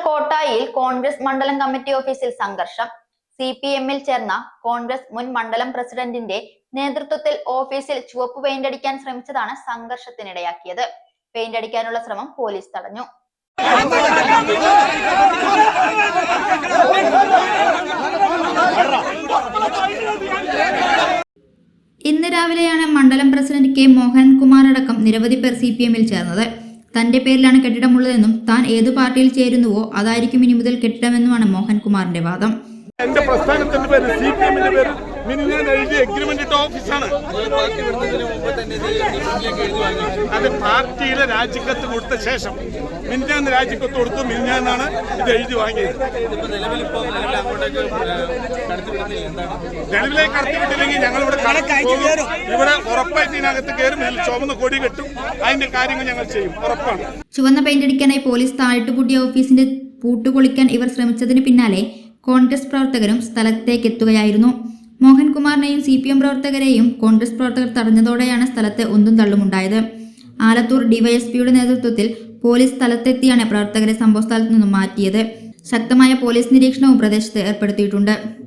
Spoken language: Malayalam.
കോട്ടായിൽ കോൺഗ്രസ് മണ്ഡലം കമ്മിറ്റി ഓഫീസിൽ സംഘർഷം. CPM-ൽ ചേർന്ന കോൺഗ്രസ് മുൻ മണ്ഡലം പ്രസിഡന്റിന്റെ നേതൃത്വത്തിൽ ഓഫീസിൽ ചുവപ്പ് പെയിന്റ് അടിക്കാൻ ശ്രമിച്ചതാണ് സംഘർഷത്തിനിടയാക്കിയത്. പെയിന്റ് അടിക്കാനുള്ള ശ്രമം പോലീസ് തടഞ്ഞു. ഇന്ന് രാവിലെയാണ് മണ്ഡലം പ്രസിഡന്റ് കെ മോഹൻകുമാർ അടക്കം നിരവധി പേർ CPM-ൽ ചേർന്നത്. തന്റെ പേരിലാണ് കെട്ടിടമുള്ളതെന്നും താൻ ഏതു പാർട്ടിയിൽ ചേരുന്നുവോ അതായിരിക്കും ഇനി മുതൽ കെട്ടിടമെന്നുമാണ് മോഹൻകുമാറിന്റെ വാദം. എന്റെ പ്രസ്ഥാനത്തിന്റെ പേര് CPM-ന്റെ പേര് മിനിഞ്ഞാന്ന് എഴുതിയ എഗ്രിമെന്റ് ഓഫീസാണ്. അത് പാർട്ടിയിലെ രാജിക്കത്ത് കൊടുത്ത ശേഷം മിനിഞ്ഞാന്ന് രാജിക്കത്ത് കൊടുത്തു. മിനിഞ്ഞാന്നാണ് ഇത് എഴുതി വാങ്ങിയത്. നിലവിലേക്ക് കടത്തിവിട്ടില്ലെങ്കിൽ ഞങ്ങൾ ഇവിടെ ഉറപ്പായിട്ട് ഇതിനകത്ത് കയറും. ചുവന്ന കൊടി കെട്ടും. അതിന്റെ കാര്യങ്ങൾ ഞങ്ങൾ ചെയ്യും, ഉറപ്പാണ്. ചുവന്ന പെയിന്റ് അടിക്കാനായി പോലീസ് താഴിട്ടുപൂട്ടിയ ഓഫീസിന്റെ പൂട്ടുപൊളിക്കാൻ ഇവർ ശ്രമിച്ചതിന് പിന്നാലെ കോൺഗ്രസ് പ്രവർത്തകരും സ്ഥലത്തേക്ക് എത്തുകയായിരുന്നു. മോഹൻകുമാറിനെയും CPM പ്രവർത്തകരെയും കോൺഗ്രസ് പ്രവർത്തകർ തടഞ്ഞതോടെയാണ് സ്ഥലത്തെ ഉന്തും തള്ളുമുണ്ടായത്. ആലത്തൂർ DYSPയുടെ നേതൃത്വത്തിൽ പോലീസ് സ്ഥലത്തെത്തിയാണ് പ്രവർത്തകരെ സംഭവസ്ഥലത്തു നിന്നും മാറ്റിയത്. ശക്തമായ പോലീസ് നിരീക്ഷണവും പ്രദേശത്ത് ഏർപ്പെടുത്തിയിട്ടുണ്ട്.